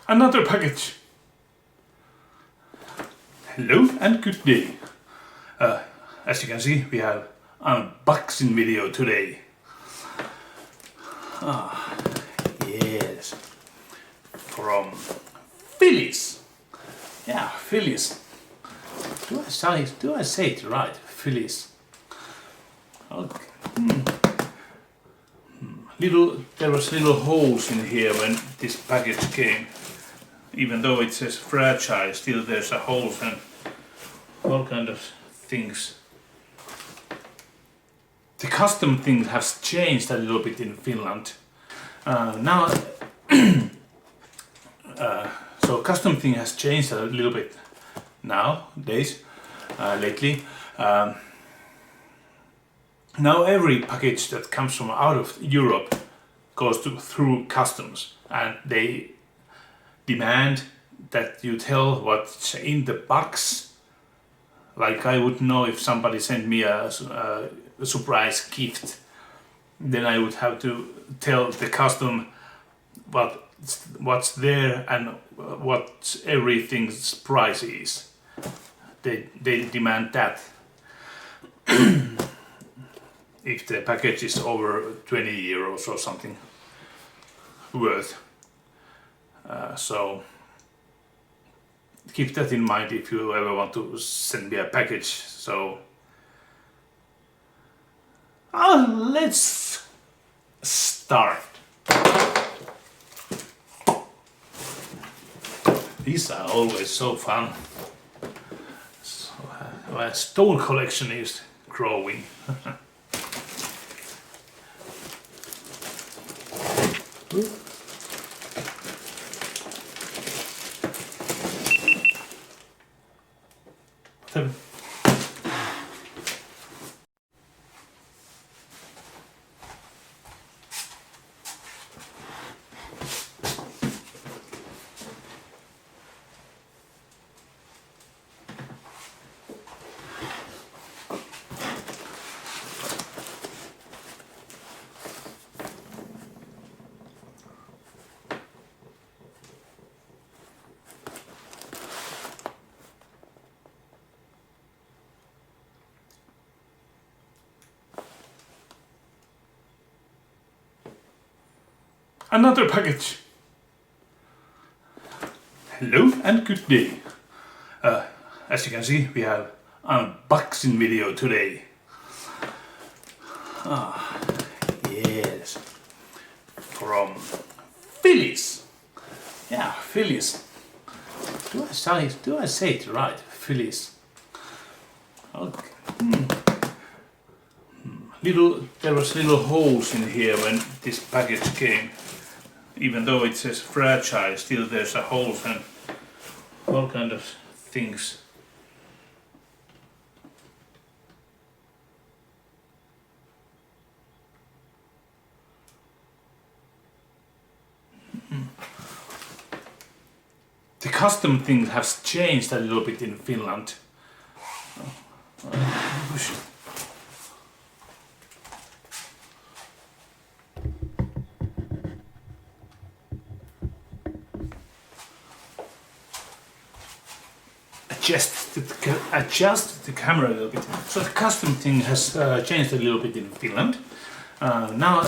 Another package. Hello and good day. As you can see, we have an unboxing video today. Yes, from Phillies. Yeah, Phillies. Do I say it right? Phillies. Okay. There was little holes in here when this package came. Even though it says fragile, still there's a holes and all kind of things. The custom thing has changed a little bit in Finland. So custom thing has changed a little bit nowadays, lately. Now every package that comes from out of Europe goes through customs, and they demand that you tell what's in the box. Like I would know if somebody sent me a surprise gift, then I would have to tell the custom what's there and what everything's price is. They demand that. If the package is over 20 euros or something worth. So keep that in mind if you ever want to send me a package. So let's start. These are always so fun. So, my stone collection is growing. Another package. Hello and good day. As you can see, we have an unboxing video today. Yes, from Phillies. Yeah, Phillies. Do I say it right? Phillies. Okay. There was little holes in here when this package came. Even though it says fragile, still there's a holes and all kind of things. The custom thing has changed a little bit in Finland. Adjust the camera a little bit. So the custom thing has changed a little bit in Finland. Now,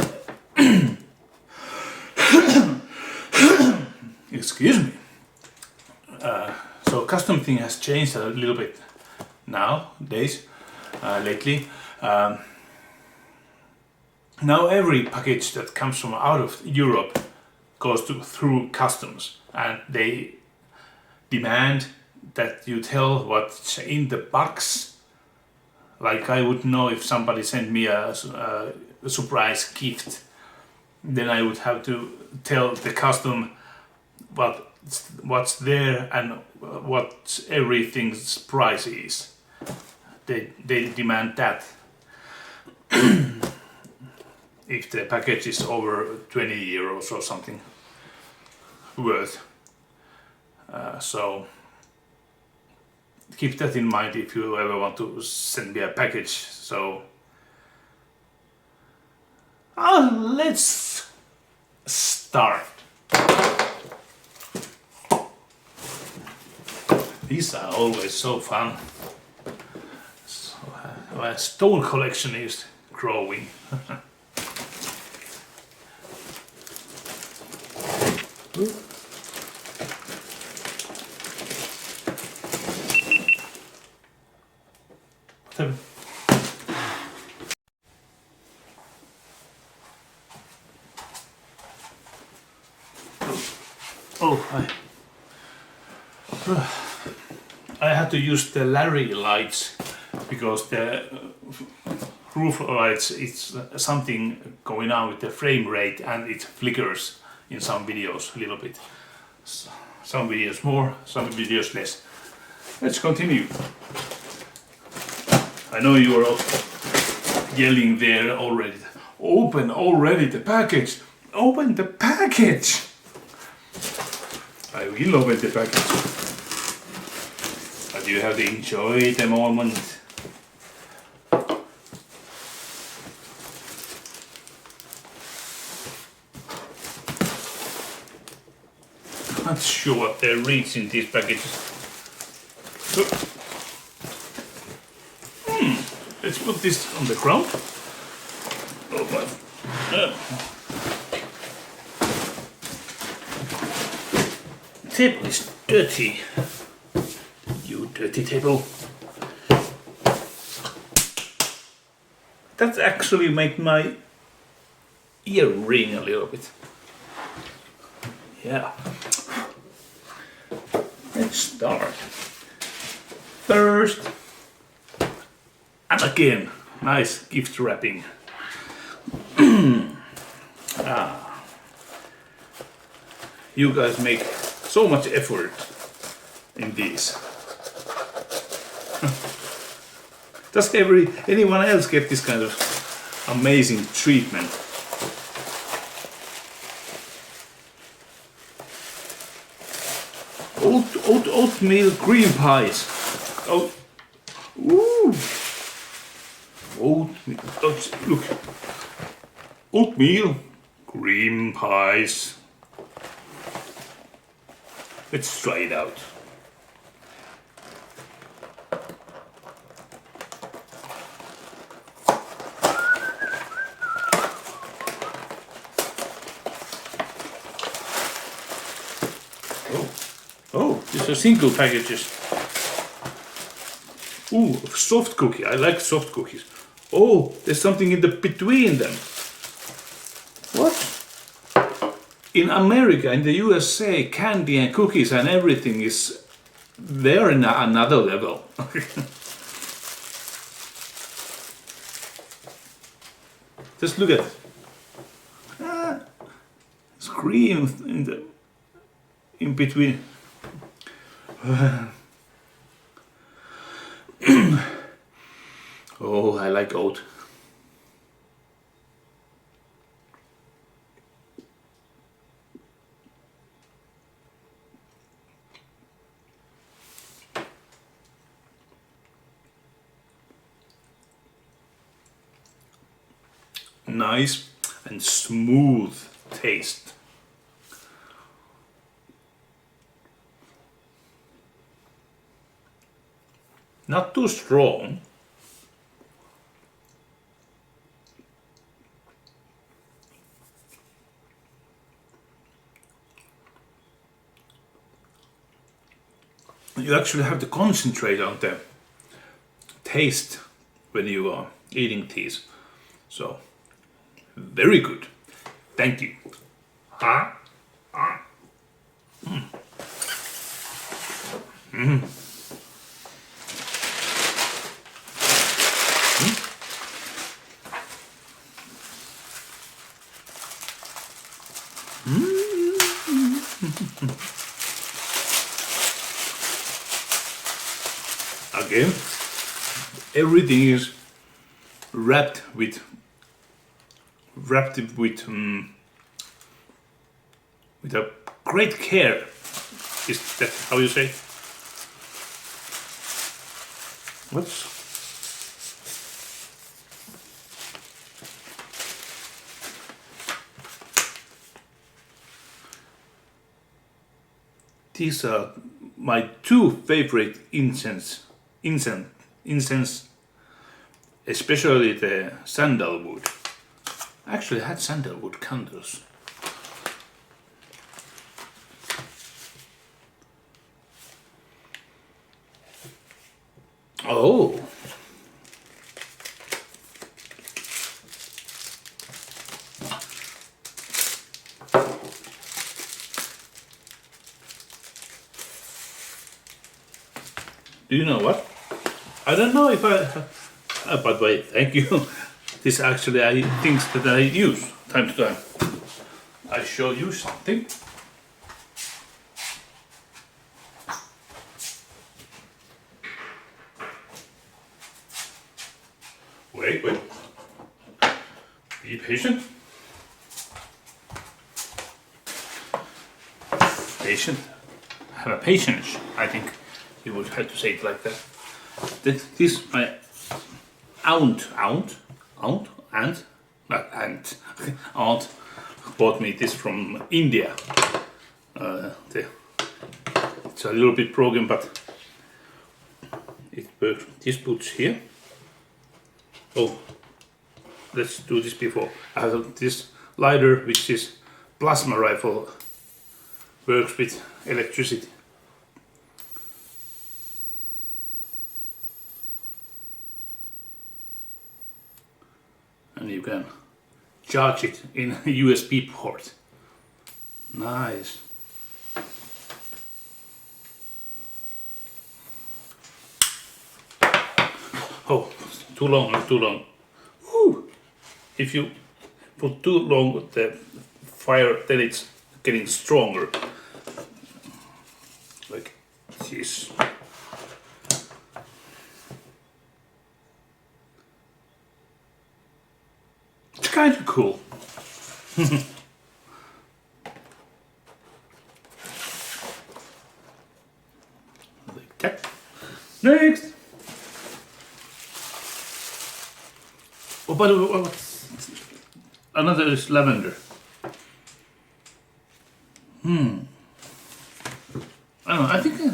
excuse me. So custom thing has changed a little bit nowadays, lately. Now every package that comes from out of Europe goes through customs, and they demand that you tell what's in the box. Like I would know if somebody sent me a surprise gift, then I would have to tell the custom what's there and what everything's price is. They demand that. If the package is over 20 euros or something worth. So keep that in mind if you ever want to send me a package. So let's start. These are always so fun. So, my stone collection is growing. Oh, I had to use the Larry lights because the roof lights, it's something going on with the frame rate and it flickers in some videos a little bit. Some videos more, some videos less. Let's continue. I know you are yelling there already. Open already the package! Open the package! I will open the package. But you have to enjoy the moment. Not sure what there reads in these packages. So, let's put this on the ground. Oh my. Table is dirty. You dirty table. That actually made my ear ring a little bit. Yeah. Let's start. First, and again, nice gift wrapping. You guys make so much effort in these. Does anyone else get this kind of amazing treatment? Oatmeal cream pies. Oh, ooh. Oatmeal. Look. Oatmeal cream pies. Let's try it out. Oh, these are single packages. Ooh, soft cookie. I like soft cookies. Oh, there's something in the between them. What? In America, in the USA, candy and cookies and everything is there in another level. Just look at it. It's cream in between. Oh, I like oat. Nice and smooth taste. Not too strong. You actually have to concentrate on the taste when you are eating these. So, very good. Thank you. Again, everything is wrapped with a great care. Is that how you say? What's these are my two favorite incense, especially the sandalwood. Actually, I had sandalwood candles. Oh. Do you know what? I don't know if but wait, thank you. This actually I things that I use time to time. I show you something. Wait. Be patient. Patient. Have a patience, I think you would have to say it like that. This my aunt bought me this from India. It's a little bit broken, but it works. This puts here. Oh, let's do this before. I have this lighter, which is plasma rifle, works with electricity. And you can charge it in a USB port. Nice. Oh, too long, not too long. Whew. If you put too long the fire, then it's getting stronger. Like this. It's kind of cool. Like that. Next. Oh, by the way, another is lavender. I don't know. I think I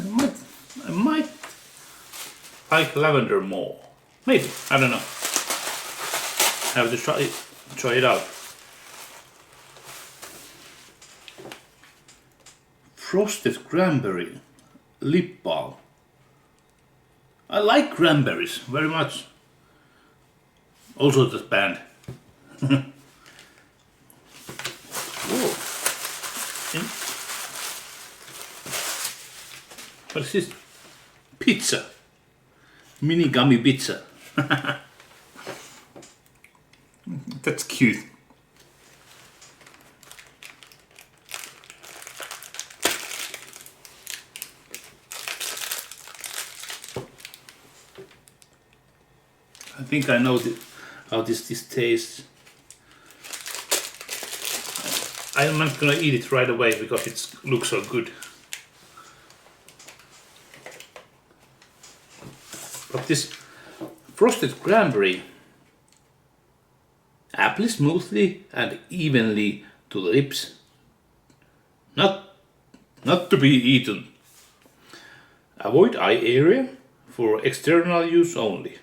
might like lavender more. Maybe, I don't know. I have to try it out. Frosted cranberry lip balm. I like cranberries very much. Also this band. Whoa. What is this? Pizza. Mini gummy pizza. That's cute. I think I know how this tastes. I'm not gonna eat it right away because it looks so good. But this frosted cranberry apply smoothly and evenly to the lips. Not to be eaten. Avoid eye area for external use only.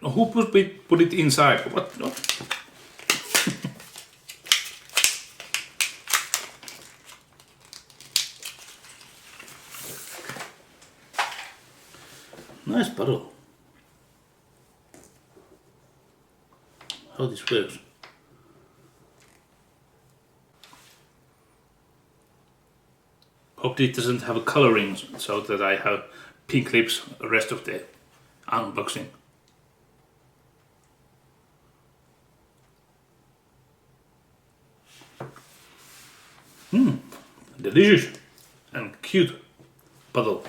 Who put it inside? What? Nice bottle. How this works? Hope it doesn't have a coloring so that I have pink lips the rest of the unboxing. Delicious and cute bottle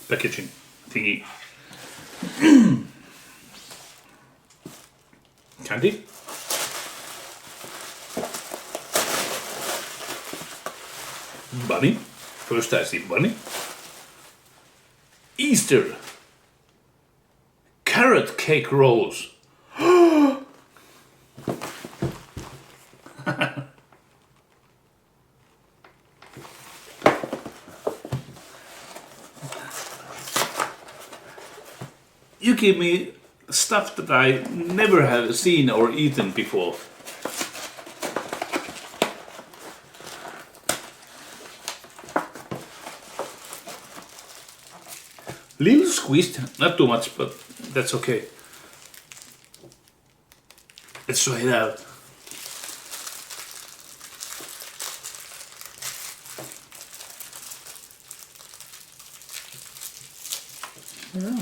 packaging thingy. Candy. Bunny. First I see bunny. Easter. Carrot cake rolls. You give me stuff that I never have seen or eaten before. Little squeezed, not too much, but that's okay. Let's try it out. Yeah.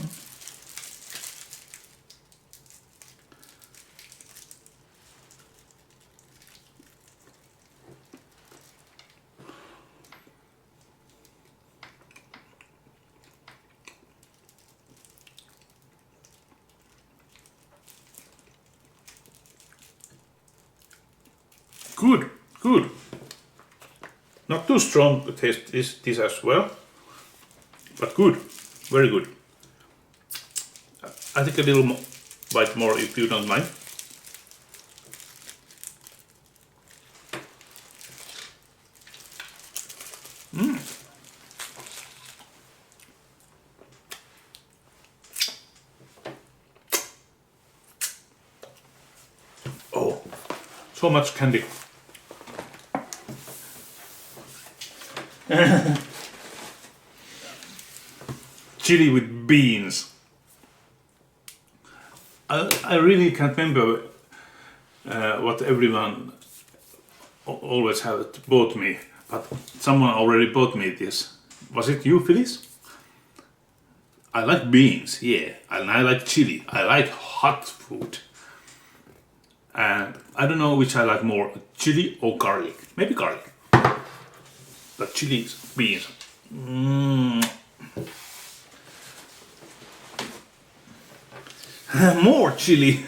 Good, good. Not too strong to taste this as well, but good, very good. I think a little bite more if you don't mind. Oh, so much candy. Chili with beans. I really can't remember what everyone always have bought me, but someone already bought me this. Was it you, Phyllis? I like beans, yeah, and I like chili. I like hot food. And I don't know which I like more, chili or garlic. Maybe garlic. But chili, beans. More chili.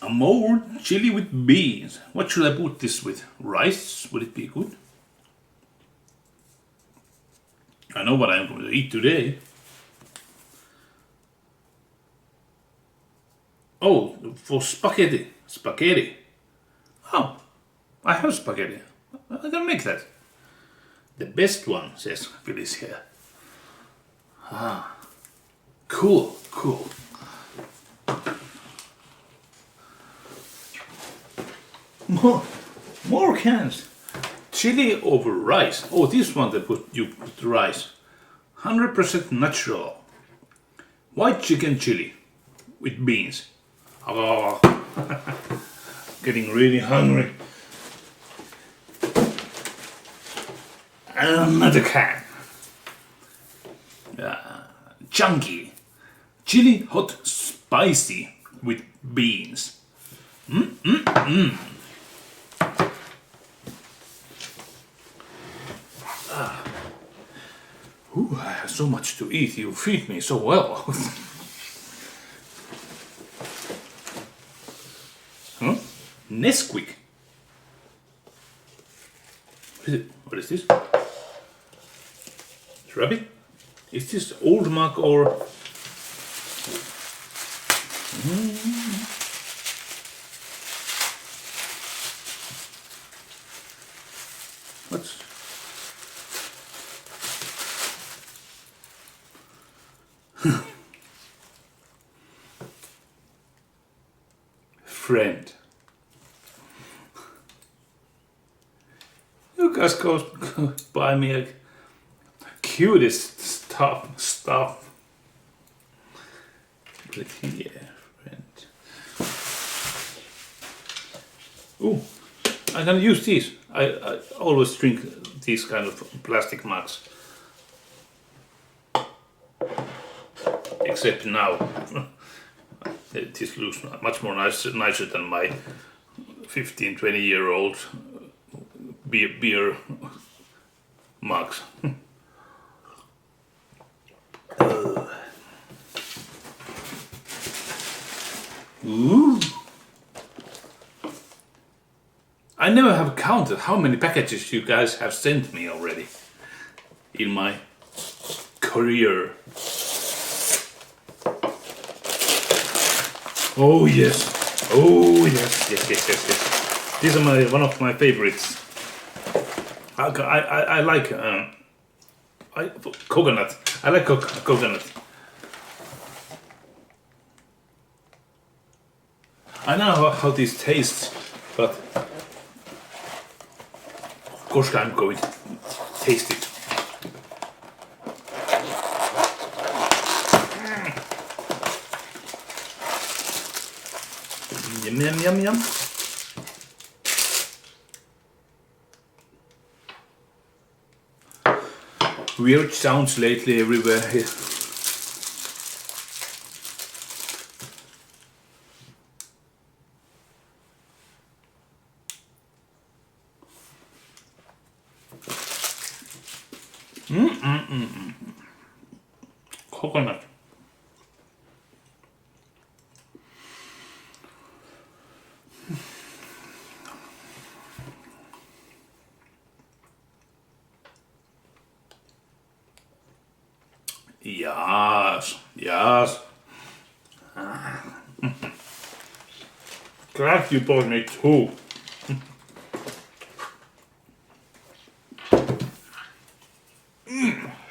More chili with beans. What should I put this with? Rice? Would it be good? I know what I'm going to eat today. Oh, for spaghetti. Spaghetti. Oh, I have spaghetti. I can make that. The best one, says Phyllis here. Ah, cool, cool. More cans. Chili over rice. Oh, this one you put rice. 100% natural. White chicken chili with beans. Oh, getting really hungry. Another can. Chunky. Chili hot spicy with beans. Ooh, I have so much to eat. You feed me so well. Huh? Nesquik. What is this? Rabbit? Is this old mug or? What's? Friend. You guys go buy me a cutest stuff. But here, friend. Ooh, I'm gonna use these. I always drink these kind of plastic mugs. Except now. This looks much more nicer than my 15-20-year-old beer mugs. Ooh. I never have counted how many packages you guys have sent me already in my career. Oh yes, oh yes. These are one of my favorites. I like coconut. I like coconut. I know how this tastes, but of course I'm going to taste it. Yum, yum, yum, yum. Weird sounds lately everywhere here. Coconut. Yes, yes. Glad you bought me two.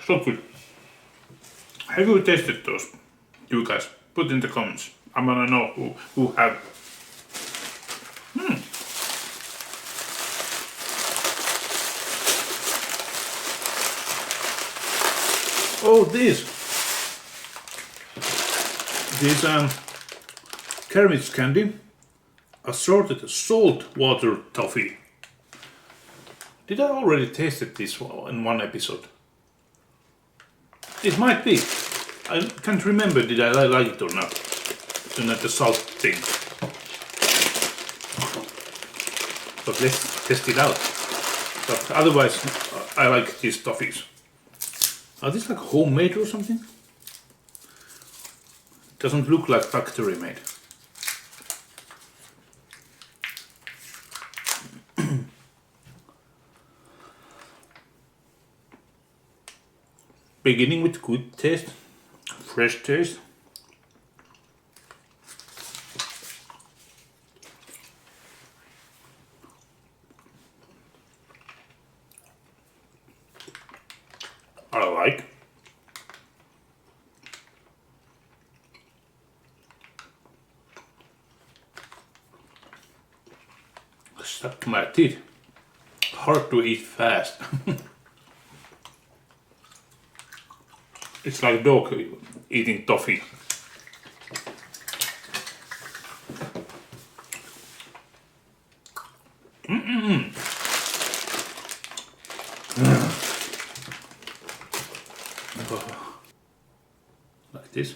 So good. Have you tasted those? You guys, put in the comments. I wanna know who have. Oh, these caramel candy, assorted salt water toffee. Did I already tasted this in one episode? It might be. I can't remember did I like it or not. So not the salt thing. But let's test it out. But otherwise, I like these toffees. Are these like homemade or something? Doesn't look like factory made. Beginning with good taste, fresh taste. I like. Stuck to my teeth. Hard to eat fast. It's like dog eating toffee. Like this.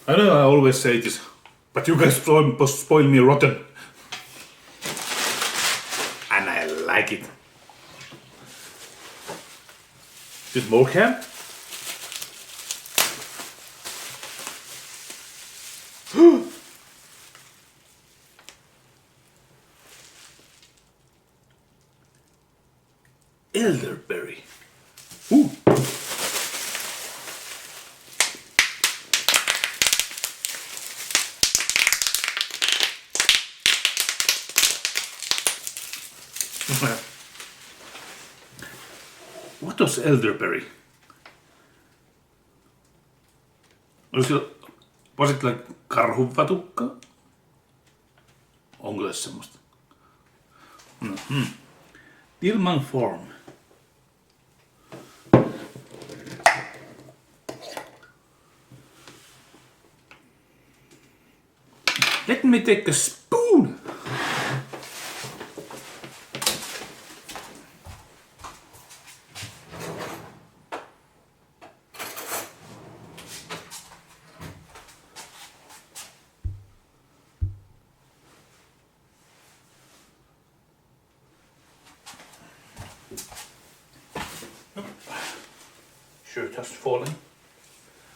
I know I always say this, but you guys spoil me rotten. And I like it. Just more ham? Elderberry. Ooh. What was elderberry? Was it like karhuvatukka? Onko tässä semmoista? Dilman Farm. Let me take a spoon. Shirt has fallen.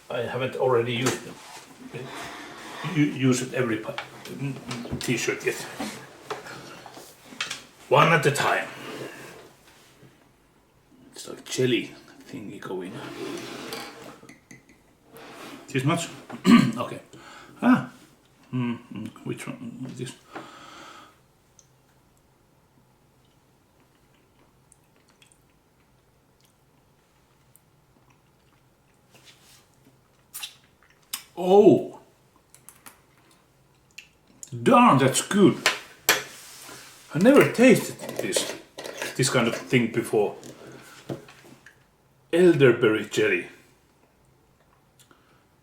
I haven't already used them. Use it every t-shirt yet. One at a time. It's like jelly thingy going on. This much? Okay. Which one is this? Oh! Darn, that's good. I never tasted this kind of thing before. Elderberry jelly.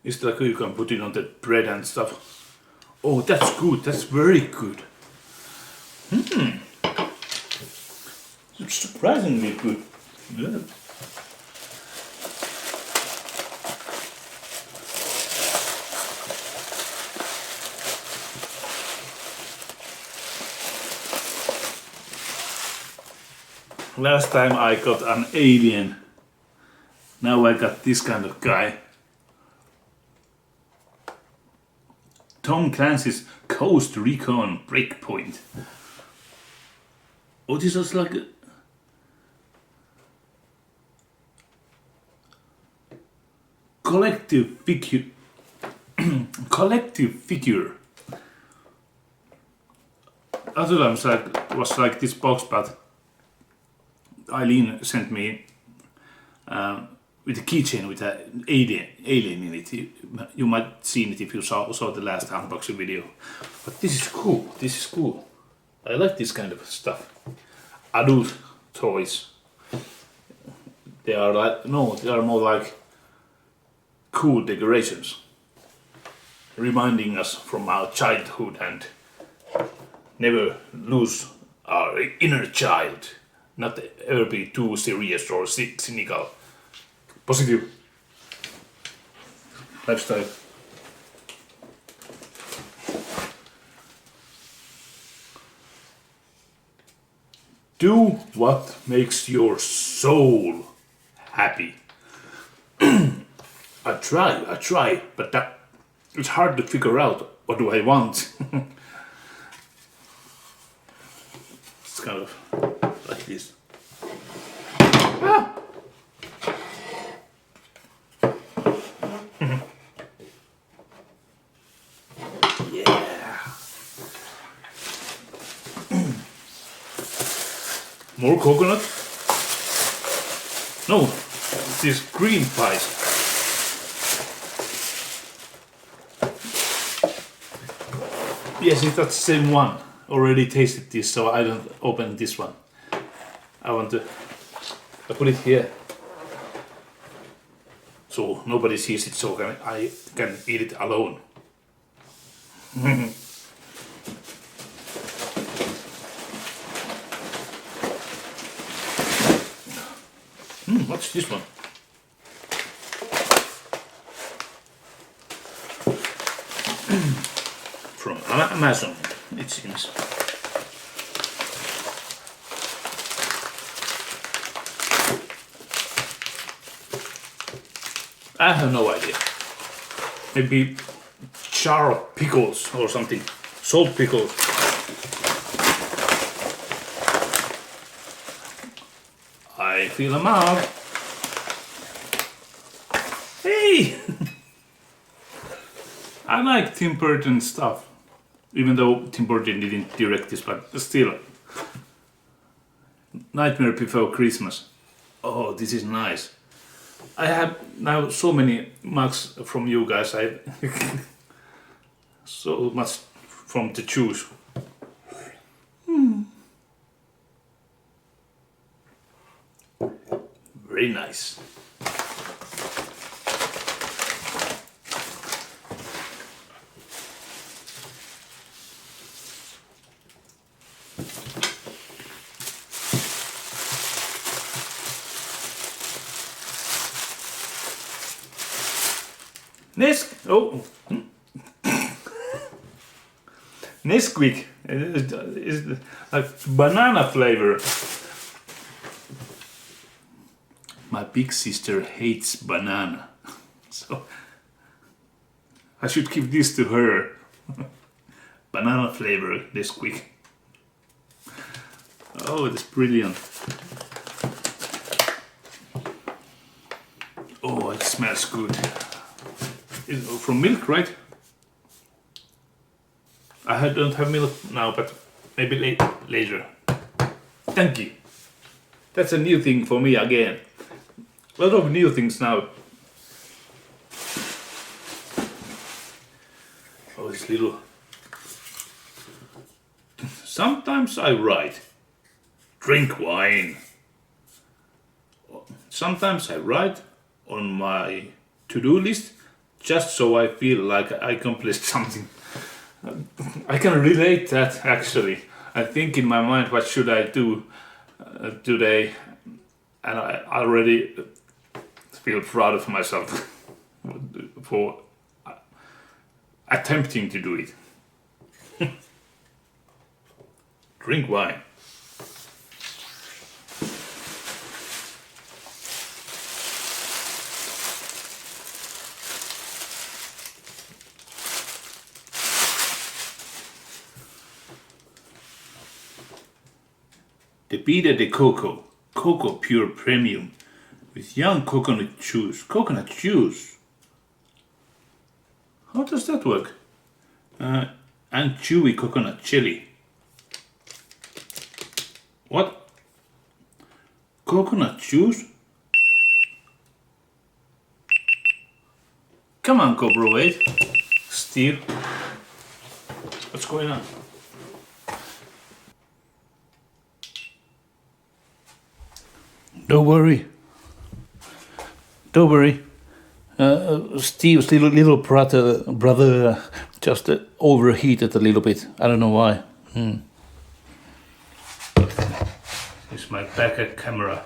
It's like you can put it on the bread and stuff. Oh, that's good. That's very good. It's surprisingly good. Yeah. Last time I got an alien. Now I got this kind of guy. Tom Clancy's Coast Recon Breakpoint. Oh, this is like a collective figure. Collective figure. Other times it was like this box, but Eileen sent me with a keychain with an alien in it. You might have seen it if you saw the last unboxing video. But this is cool. This is cool. I like this kind of stuff. Adult toys. They are like they are more like cool decorations, reminding us from our childhood and never lose our inner child. Not ever be too serious or cynical. Positive lifestyle. Do what makes your soul happy. I try, but it's hard to figure out what do I want. It's kind of like this. Ah! Yeah. More coconut? No, this green pies. Yes, it's that same one. Already tasted this, so I don't open this one. I put it here, so nobody sees it, so I can eat it alone. What's this one? From Amazon, it seems. I have no idea. Maybe jar of pickles or something. Salt pickles. I feel a mug. Hey! I like Tim Burton stuff. Even though Tim Burton didn't direct this, but still. Nightmare Before Christmas. Oh, this is nice. I have now so many mugs from you guys. I so much from to choose. Very nice. Nesquik is like banana flavor. My big sister hates banana, so I should give this to her. Banana flavor Nesquik. Oh, it's brilliant. Oh, it smells good. It's from milk, right? I don't have milk now, but maybe later. Thank you. That's a new thing for me again. A lot of new things now. Oh, this little Sometimes I write, drink wine. Sometimes I write on my to-do list just so I feel like I accomplished something. I can relate that actually. I think in my mind, what should I do today? And I already feel proud of myself for attempting to do it. Drink wine. The Beta de Coco, Cocoa Pure Premium, with young coconut juice. Coconut juice? How does that work? And chewy coconut jelly. What? Coconut juice? Come on, Cobra 8. Steve. What's going on? Don't worry. Don't worry. Steve's little brother just overheated a little bit. I don't know why. It's my backup camera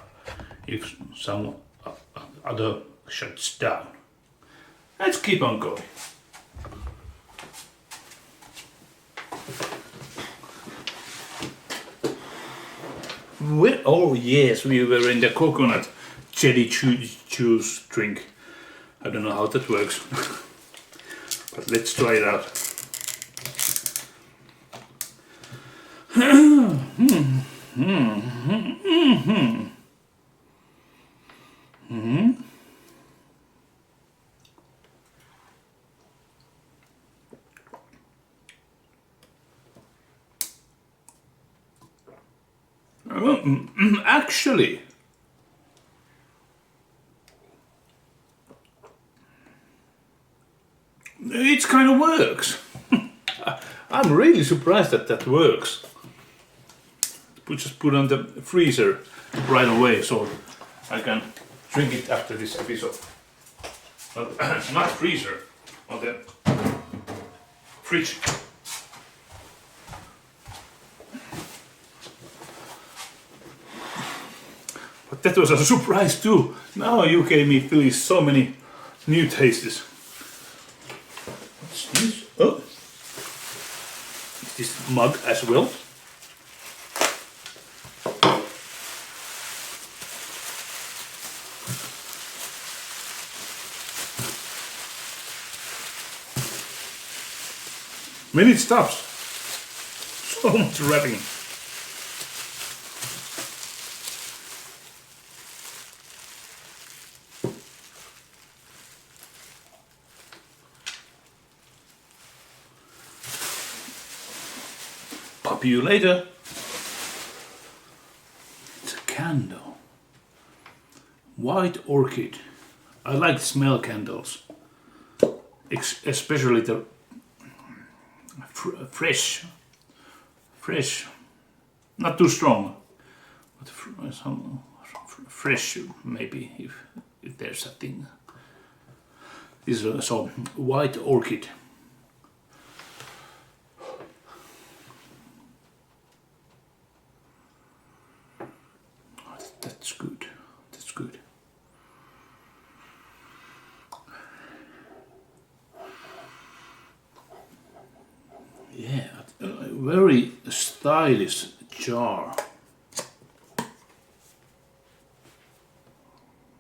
if some other shuts down. Let's keep on going. Oh yes, we were in the coconut jelly juice drink. I don't know how that works, but let's try it out. Actually, it kind of works. I'm really surprised that that works. We just put on the freezer right away so I can drink it after this episode. Well, not freezer, on the fridge. But that was a surprise too. Now you gave me Philly so many new tastes. What's this? Oh, this mug as well. Many stops. So much wrapping. Pop you later. It's a candle. White orchid. I like smell candles. Especially the fresh, not too strong, but some fresh maybe if there's a thing. This is so white orchid. That's good. That's good. Yeah, a very stylish jar.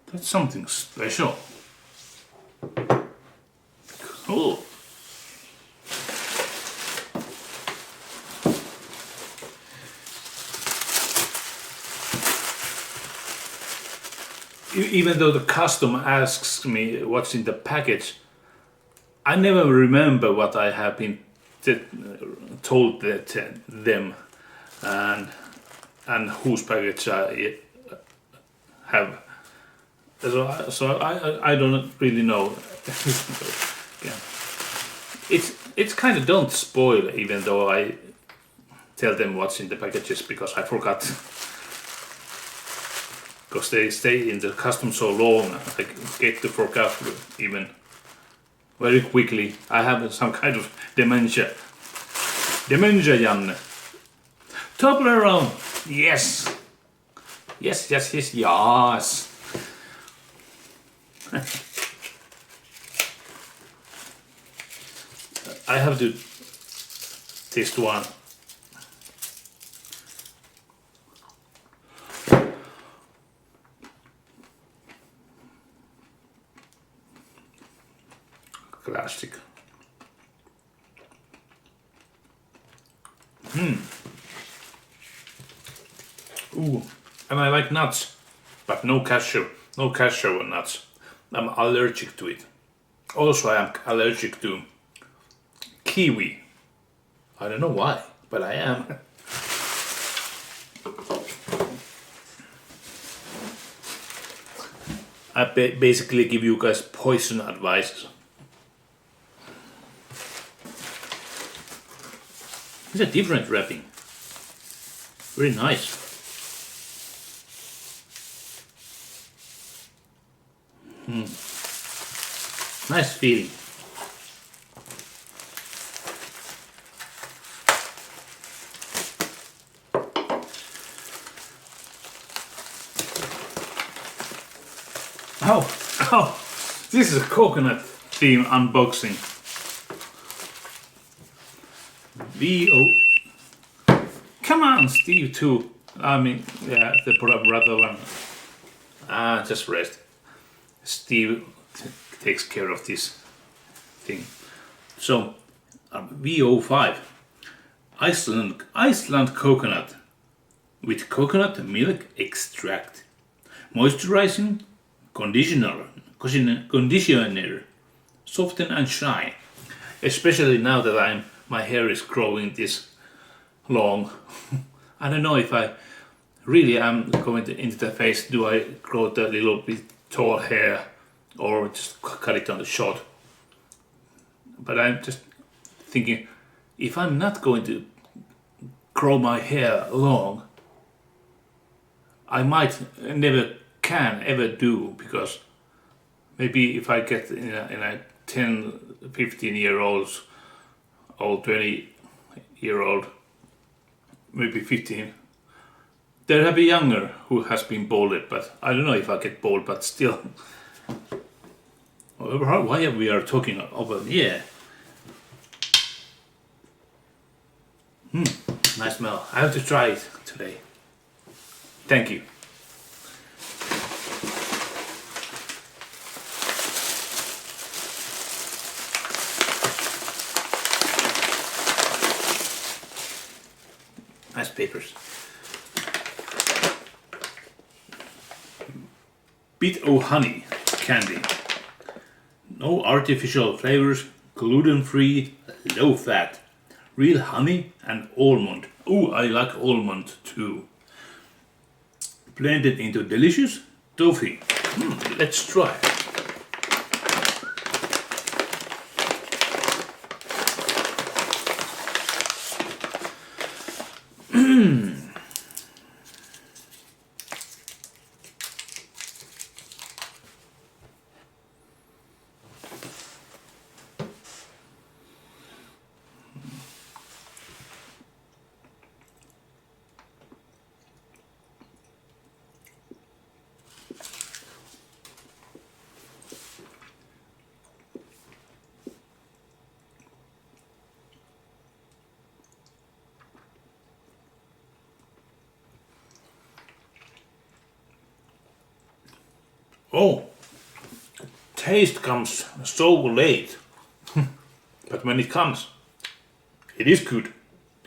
That's something special. Cool. Even though the customer asks me what's in the package, I never remember what I have been told that them and whose package I have. So I don't really know. Yeah. It's kind of don't spoil, even though I tell them what's in the packages because I forgot. Because they stay in the custom so long, I get to forget even very quickly. I have some kind of dementia. Dementia, Janne. Toblerone! Yes! Yes. I have to taste one. Classic. Ooh, and I like nuts, but no cashew nuts. I'm allergic to it. Also, I am allergic to kiwi. I don't know why, but I am. I basically give you guys poison advice. It's a different wrapping. Very nice. Nice feeling. Oh, this is a coconut theme unboxing. Come on, Steve too. I mean, yeah, the brother one. Just rest. Steve takes care of this thing. So, VO5, Iceland coconut with coconut milk extract, moisturizing conditioner, soften and shine. Especially now that my hair is growing this long. I don't know if I really am going into the face. Do I grow the little bit tall hair or just cut it on the short? But I'm just thinking, if I'm not going to grow my hair long, I might never can ever do, because maybe if I get in a 10, 15 year old or 20 year old, maybe 15, there have a younger who has been balded, but I don't know if I get bald, but still. Why we are talking about, yeah. Nice smell. I have to try it today. Thank you. Nice papers. Bit of honey candy. No artificial flavors, gluten-free, low fat. Real honey and almond. Oh, I like almond too. Blended into delicious toffee. Let's try. Oh, taste comes so late, but when it comes, it is good.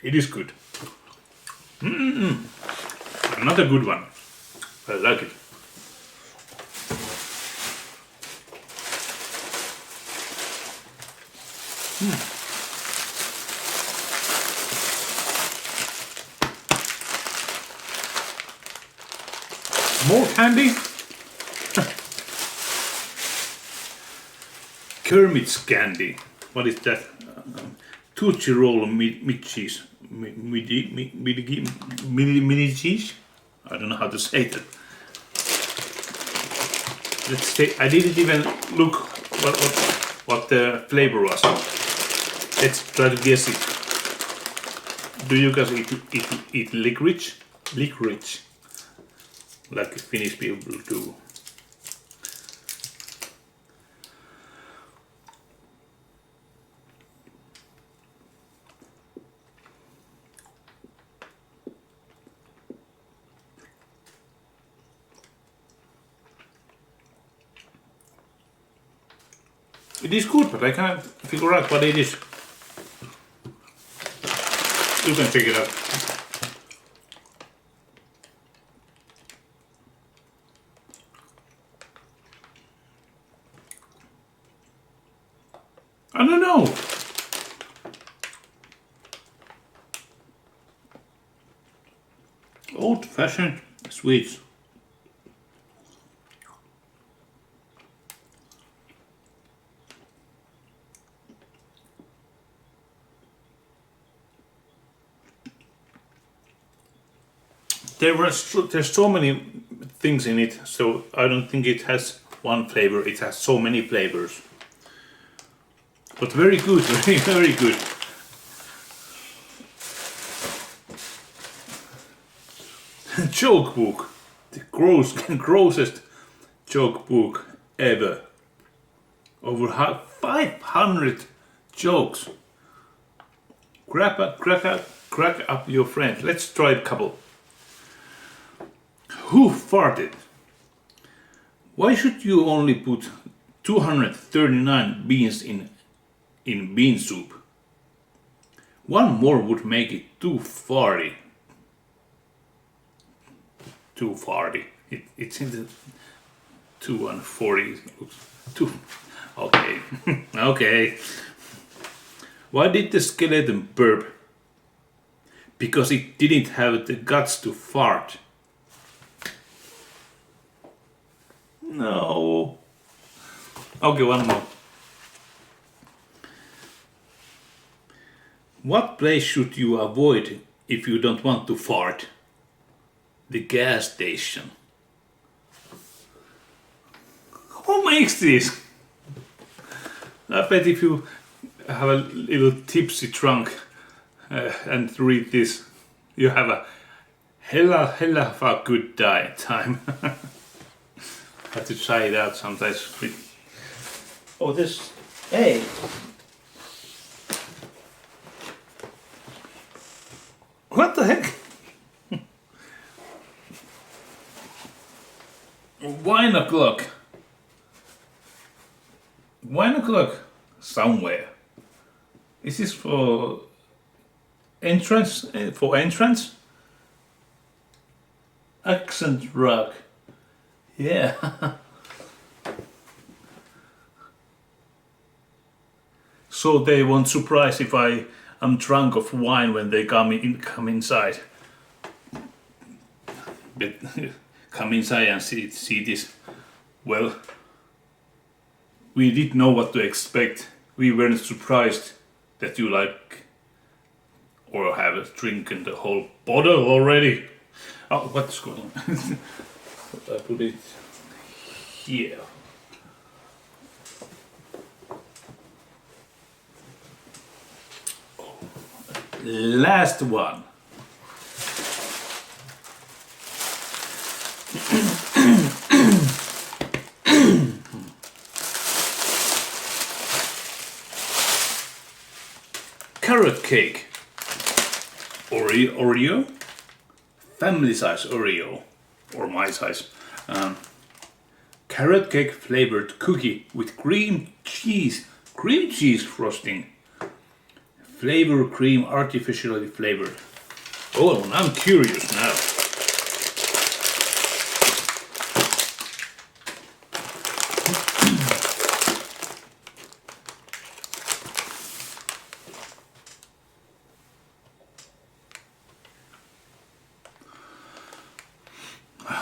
It is good. Another good one. I like it. More candy. Kermit's candy. What is that? Tootsie Roll mini cheese. I don't know how to say that. Let's say I didn't even look what the flavor was. Let's try to guess it. Do you guys eat licorice? Licorice, like Finnish people do. It is good, but I can't figure out what it is. You can check it out. I don't know. Old-fashioned sweets. There's so many things in it, so I don't think it has one flavor. It has so many flavors. But very good, very good. Joke book, the grossest joke book ever. Over 500 jokes. Crack up your friends. Let's try a couple. Who farted? Why should you only put 239 beans in bean soup? One more would make it too farty. Too farty. It's in the 240. Two. Okay. Okay. Why did the skeleton burp? Because it didn't have the guts to fart. No. Okay, one more. What place should you avoid if you don't want to fart? The gas station. Who makes this? I bet if you have a little tipsy drunk and read this, you have a hella of a good time. Have to try it out sometimes. Oh, this. Hey. What the heck? Wine o'clock. Wine o'clock somewhere. Is this for entrance? Accent rock. Yeah. So they won't surprise if I am drunk of wine when they come inside. But come inside and see this. Well, we did know what to expect. We weren't surprised that you like or have drinking the whole bottle already. Oh, what's going on? I put it here. Last one. Carrot cake. Oreo. Family size Oreo. Or my size. Carrot cake flavored cookie with cream cheese frosting. Flavor cream artificially flavored. Oh, I'm curious now.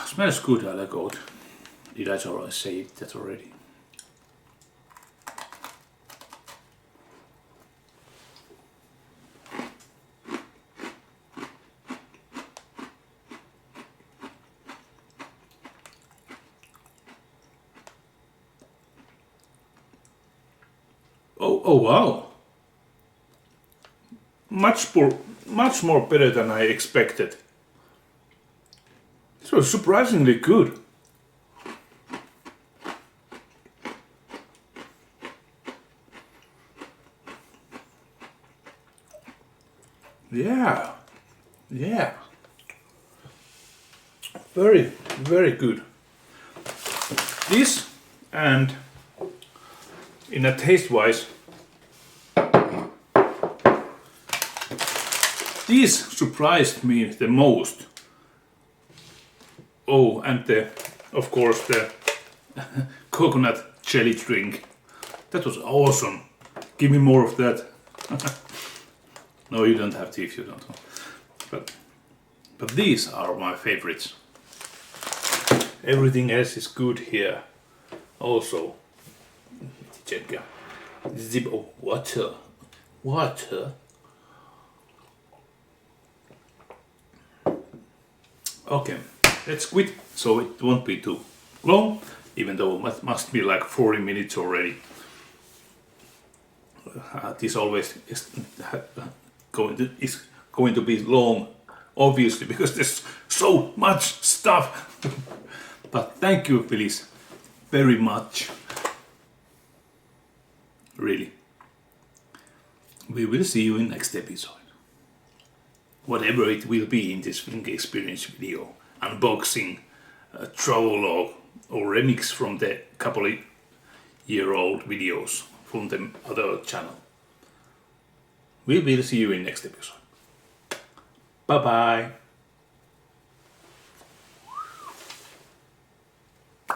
Smells good, I like it. Did I say that already? Oh wow! Much more better than I expected. This was surprisingly good. Yeah, yeah. Very, very good. This, and in a taste wise, these surprised me the most. Oh, and of course the coconut jelly drink. That was awesome. Give me more of that. No, you don't have to if you don't want. But these are my favorites. Everything else is good here. Also, check out. Zip. Oh, water. Water. Okay, let's quit so it won't be too long, even though it must be like 40 minutes already. This always is going to be long, obviously, because there's so much stuff. But thank you, Phyllis, very much. Really. We will see you in next episode. Whatever it will be in this Finke experience video, unboxing, travelogue, or remix from the couple-year-old videos from the other channel. We will see you in next episode. Bye bye.